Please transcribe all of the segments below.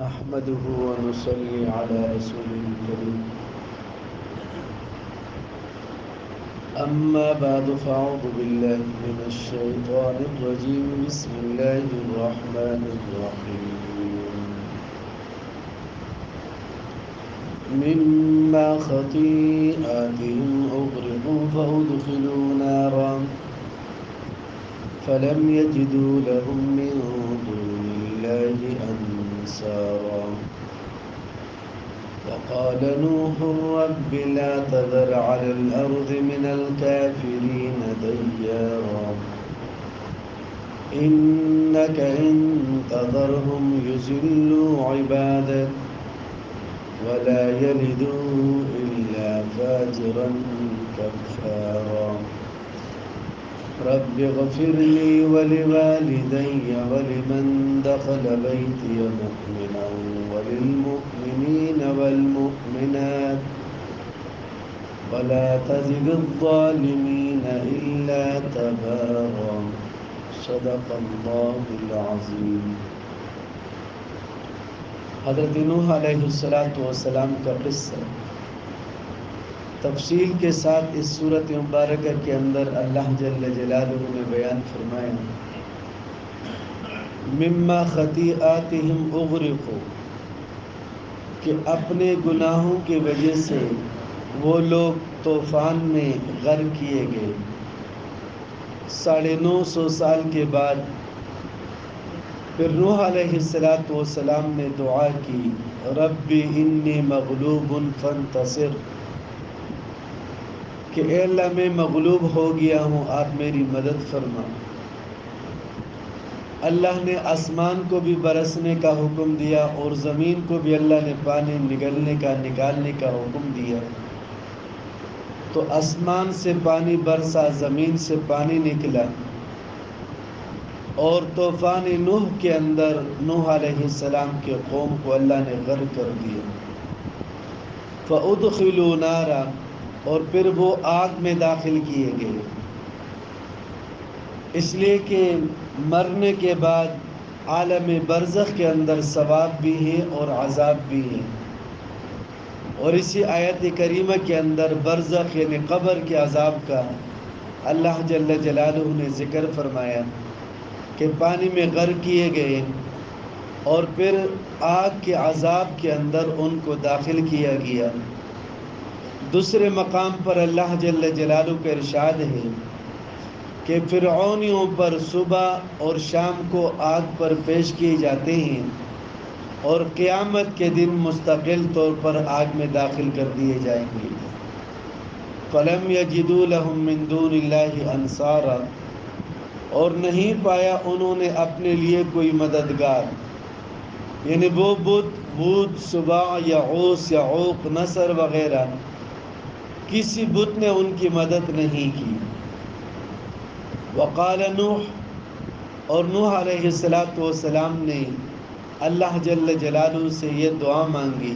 نحمده ونصلي على رسوله الكريم أما بعد فأعوذ بالله من الشيطان الرجيم بسم الله الرحمن الرحيم مما خطيئاتهم أغرقوا فأدخلوا نارا فلم يجدوا لهم من دون الله أنصارا وقال نوح رب لا تذر على الأرض من الكافرين ديارا إنك إن تذرهم يضلوا عبادك ولا يلدوا إلا فاجرا كفارا رب اغفر لي ولوالدي ولمن دخل بيتي مؤمنا وللمؤمنين والمؤمنات ولا تزد الظالمين إلا تبارا صدق الله العظيم۔ حضرت نوح علیہ السلام کا قصہ تفصیل کے ساتھ اس سورۃ مبارکہ کے اندر اللہ جل جلالہ نے بیان فرمایا۔ مما خطیئاتہم اغرقوا، کہ اپنے گناہوں کی وجہ سے وہ لوگ طوفان میں غرق کیے گئے۔ 950 سال کے بعد پھر نوح علیہ السلام نے دعا کی، ربی انی مغلوب فانتصر، کہ اے اللہ میں مغلوب ہو گیا ہوں، آپ میری مدد فرما۔ اللہ نے آسمان کو بھی برسنے کا حکم دیا اور زمین کو بھی اللہ نے پانی نکالنے کا حکم دیا، تو آسمان سے پانی برسا، زمین سے پانی نکلا، اور طوفان نوح کے اندر نوح علیہ السلام کے قوم کو اللہ نے غرق کر دیا۔ فَأُدْخِلُوا نَارًا، اور پھر وہ آگ میں داخل کیے گئے، اس لیے کہ مرنے کے بعد عالم برزخ کے اندر ثواب بھی ہے اور عذاب بھی ہے۔ اور اسی آیت کریمہ کے اندر برزخ یعنی قبر کے عذاب کا اللہ جل جلالہ نے ذکر فرمایا کہ پانی میں غرق کیے گئے اور پھر آگ کے عذاب کے اندر ان کو داخل کیا گیا۔ دوسرے مقام پر اللہ جل جلالہ کا ارشاد ہے کہ فرعونیوں پر صبح اور شام کو آگ پر پیش کیے جاتے ہیں اور قیامت کے دن مستقل طور پر آگ میں داخل کر دیے جائیں گے۔ فَلَمْ يَجِدُوا لَهُم مِّن دُونِ اللَّهِ أَنصَارًا، اور نہیں پایا انہوں نے اپنے لیے کوئی مددگار، یعنی وہ بت سبا یا عوس یا عوق نصر وغیرہ، کسی بت نے ان کی مدد نہیں کی۔ وقال نوح، اور نوح علیہ السلام نے اللہ جل جلالہ سے یہ دعا مانگی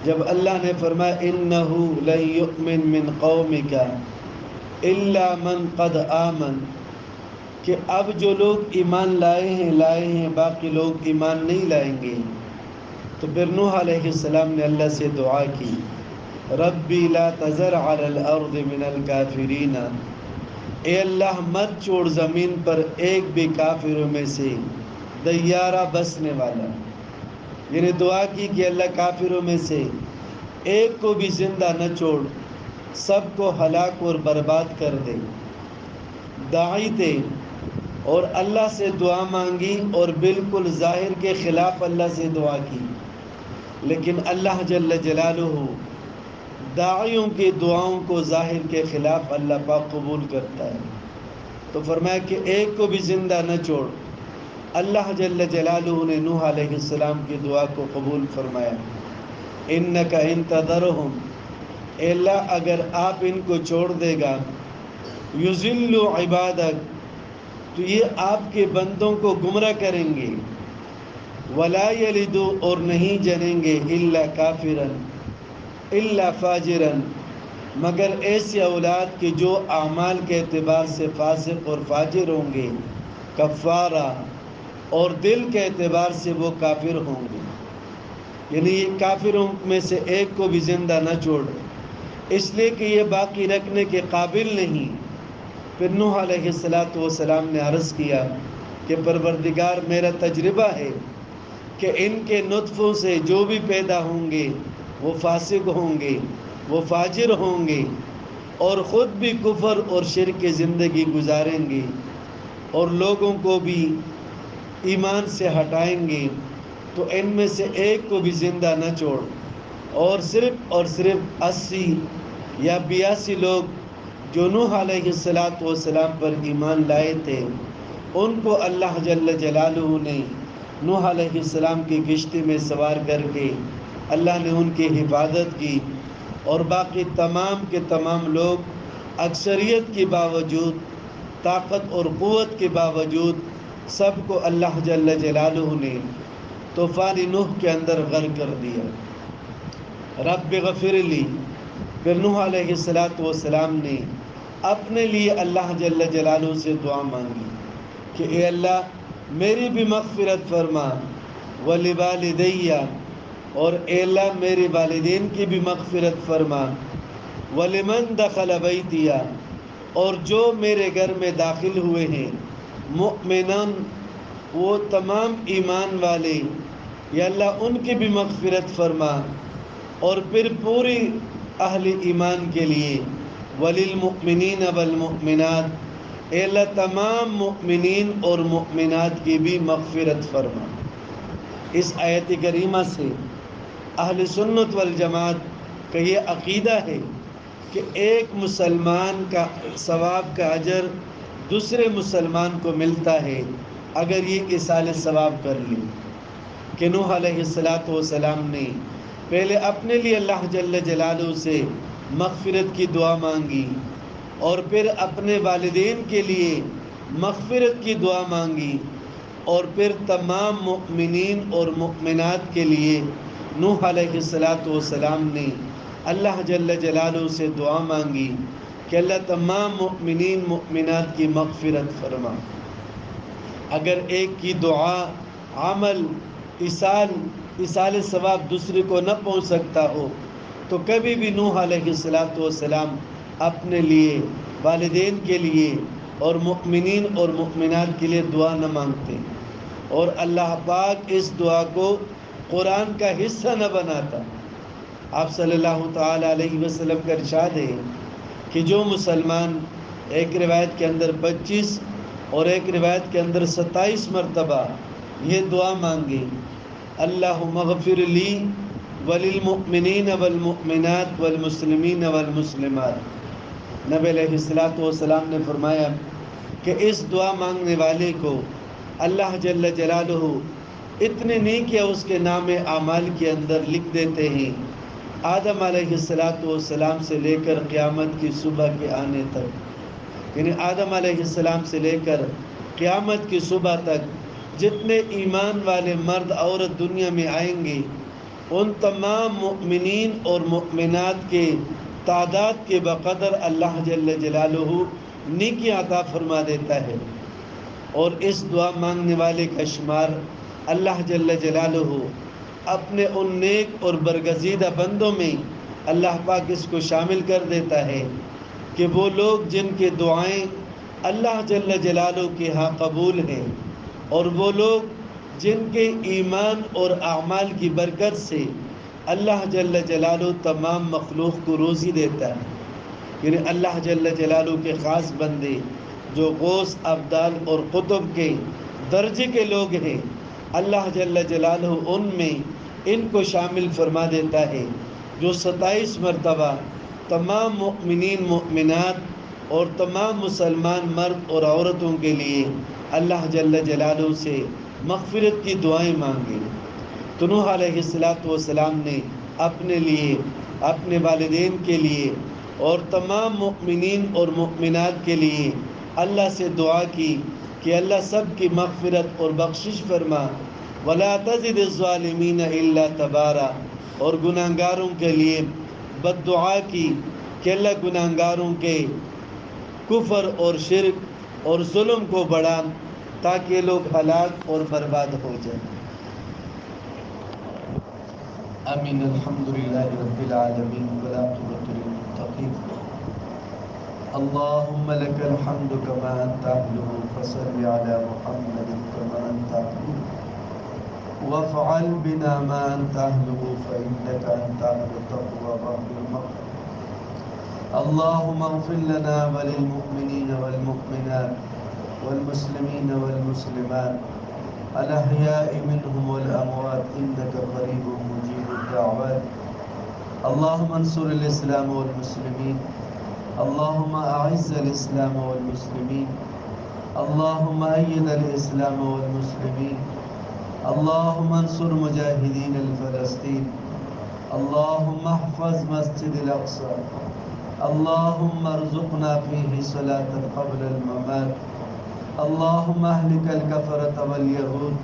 جب اللہ نے فرمایا انہ لن یؤمن من قومک الا من قد آمن، کہ اب جو لوگ ایمان لائے ہیں باقی لوگ ایمان نہیں لائیں گے۔ تو پھر نوح علیہ السلام نے اللہ سے دعا کی، ربی لا تذر علی الارض من الکافرین، اے اللہ مت چھوڑ زمین پر ایک بھی کافروں میں سے دیارہ بسنے والا، یعنی دعا کی کہ اللہ کافروں میں سے ایک کو بھی زندہ نہ چھوڑ، سب کو ہلاک اور برباد کر دے۔ داعی تھے اور اللہ سے دعا مانگی اور بالکل ظاہر کے خلاف اللہ سے دعا کی، لیکن اللہ جل جلالہ داعیوں کی دعاؤں کو ظاہر کے خلاف اللہ پاک قبول کرتا ہے۔ تو فرمایا کہ ایک کو بھی زندہ نہ چھوڑ۔ اللہ جل جلالہ نے نوح علیہ السلام کی دعا کو قبول فرمایا، انک ان تذرہم، اے اللہ اگر آپ ان کو چھوڑ دے گا، یضلوا عبادک، تو یہ آپ کے بندوں کو گمراہ کریں گے، ولا یلدوا، اور نہیں جنیں گے، الا کافرا الا فاجرا، مگر ایسی اولاد کہ جو اعمال کے اعتبار سے فاسق اور فاجر ہوں گے، کفارہ، اور دل کے اعتبار سے وہ کافر ہوں گے۔ یعنی یہ کافروں میں سے ایک کو بھی زندہ نہ چھوڑ، اس لیے کہ یہ باقی رکھنے کے قابل نہیں۔ پھر نوح علیہ السلام نے عرض کیا کہ پروردگار، میرا تجربہ ہے کہ ان کے نطفوں سے جو بھی پیدا ہوں گے وہ فاسق ہوں گے، وہ فاجر ہوں گے، اور خود بھی کفر اور شرک کی زندگی گزاریں گے، اور لوگوں کو بھی ایمان سے ہٹائیں گے، تو ان میں سے ایک کو بھی زندہ نہ چھوڑ، اور صرف 80 یا 82 لوگ جو نوح علیہ السلام پر ایمان لائے تھے، ان کو اللہ جل جلالہ نے نوح علیہ السلام کی کشتی میں سوار کر کے اللہ نے ان کی حفاظت کی، اور باقی تمام کے تمام لوگ اکثریت کے باوجود، طاقت اور قوت کے باوجود، سب کو اللہ جل جلالہ نے طوفان نوح کے اندر غرق کر دیا۔ رب غفر لی، پھر نوح علیہ السلام نے اپنے لیے اللہ جل جلالہ سے دعا مانگی کہ اے اللہ میری بھی مغفرت فرما، وَلِوَالِدَيَّ، اور اے اللہ میرے والدین کی بھی مغفرت فرما، وَلِمَنْ دَخَلَ بَيْتِيَ، اور جو میرے گھر میں داخل ہوئے ہیں، مؤمنان، وہ تمام ایمان والے، یا اللہ ان کی بھی مغفرت فرما، اور پھر پوری اہل ایمان کے لیے، وَلِلْمُؤْمِنِينَ وَالْمُؤْمِنَاتِ، اے اللہ تمام مؤمنین اور مؤمنات کی بھی مغفرت فرما۔ اس آیت کریمہ سے اہل سنت والجماعت کا یہ عقیدہ ہے کہ ایک مسلمان کا ثواب کا اجر دوسرے مسلمان کو ملتا ہے اگر یہ ایصال ثواب کر لے۔ کہ نوح علیہ السلام نے پہلے اپنے لیے اللہ جل جلالہ سے مغفرت کی دعا مانگی، اور پھر اپنے والدین کے لیے مغفرت کی دعا مانگی، اور پھر تمام مؤمنین اور مؤمنات کے لیے نوح علیہ السلام نے اللہ جل جلالہ سے دعا مانگی کہ اللہ تمام مؤمنین مؤمنات کی مغفرت فرما۔ اگر ایک کی دعا، عمل، ایصال ثواب دوسرے کو نہ پہنچ سکتا ہو تو کبھی بھی نوح علیہ السلام اپنے لیے، والدین کے لیے اور مؤمنین اور مؤمنات کے لیے دعا نہ مانگتے، اور اللہ پاک اس دعا کو قرآن کا حصہ نہ بناتا۔ آپ صلی اللہ تعالی علیہ وسلم کا ارشاد ہے کہ جو مسلمان ایک روایت کے اندر 25 اور ایک روایت کے اندر 27 مرتبہ یہ دعا مانگے، اللہم اغفر لی وللمؤمنین والمؤمنات والمسلمین والمسلمات، نبی علیہ السلام نے فرمایا کہ اس دعا مانگنے والے کو اللہ جل جلالہ اتنے نیکیاں اس کے نام اعمال کے اندر لکھ دیتے ہیں، آدم علیہ السلام سے لے کر قیامت کی صبح کے آنے تک، یعنی آدم علیہ السلام سے لے کر قیامت کی صبح تک جتنے ایمان والے مرد عورت دنیا میں آئیں گے، ان تمام مؤمنین اور مؤمنات کے تعداد کے بقدر اللہ جل جلالہ نیکی عطا فرما دیتا ہے، اور اس دعا مانگنے والے کا شمار اللہ جل جلالہ اپنے ان نیک اور برگزیدہ بندوں میں اللہ پاک اس کو شامل کر دیتا ہے کہ وہ لوگ جن کے دعائیں اللہ جل جلالہ کے ہاں قبول ہیں، اور وہ لوگ جن کے ایمان اور اعمال کی برکت سے اللہ جل جلالہ تمام مخلوق کو روزی دیتا ہے، یعنی اللہ جل جلالہ کے خاص بندے جو غوث، ابدال اور قطب کے درجے کے لوگ ہیں، اللہ جل جلالہ ان میں ان کو شامل فرما دیتا ہے، جو 27 مرتبہ تمام مؤمنین مؤمنات اور تمام مسلمان مرد اور عورتوں کے لیے اللہ جل جلالہ سے مغفرت کی دعائیں مانگیں۔ تو نوح علیہ السلام نے اپنے لیے، اپنے والدین کے لیے اور تمام مؤمنین اور مؤمنات کے لیے اللہ سے دعا کی کہ اللہ سب کی مغفرت اور بخشش فرما، وَلَا تَزِدِ الظَّالِمِينَ إِلَّا تَبَارًا، اور گناہگاروں کے لیے بد دعا کی کہ اللہ گناہگاروں کے کفر اور شرک اور ظلم کو بڑھا تاکہ لوگ ہلاک اور برباد ہو جائیں۔ آمين. الحمد لله رب العالمين والعاقبة للمتقين. اللهم لك الحمد كما أنت أهله فصل على محمد كما أنت أهله وافعل بنا ما أنت أهله فإنك أنت أهل التقوى وأهل المغفرة. اللهم اغفر لنا وللمؤمنين والمؤمنات والمسلمين والمسلمات الأحياء منهم والأموات إنك قريب مجيب الدعوات. اللهم انصر الإسلام والمسلمين. اللهم أعز الإسلام والمسلمين. اللهم أيد الإسلام والمسلمين. اللهم انصر مجاهدين الفلسطين. اللهم احفظ مسجد الأقصى. اللهم ارزقنا فيه صلاة قبل الممات. اللهم اهلك الكفرة واليهود.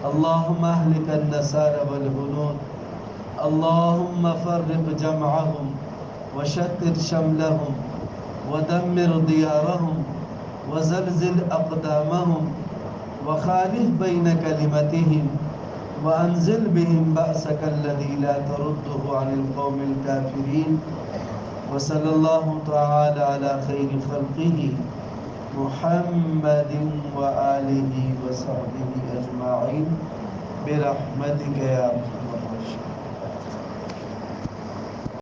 اللهم اهلك النصارى والهنود. اللهم فرق جمعهم وشتت شملهم ودمر ديارهم وزلزل أقدامهم وخالف بين كلمتهم وأنزل بهم بأسك الذي لا ترده عن القوم الكافرين. وصلى الله تعالى على خير خلقه محمد وآله وصحبه أجمعين برحمتك يا أرحم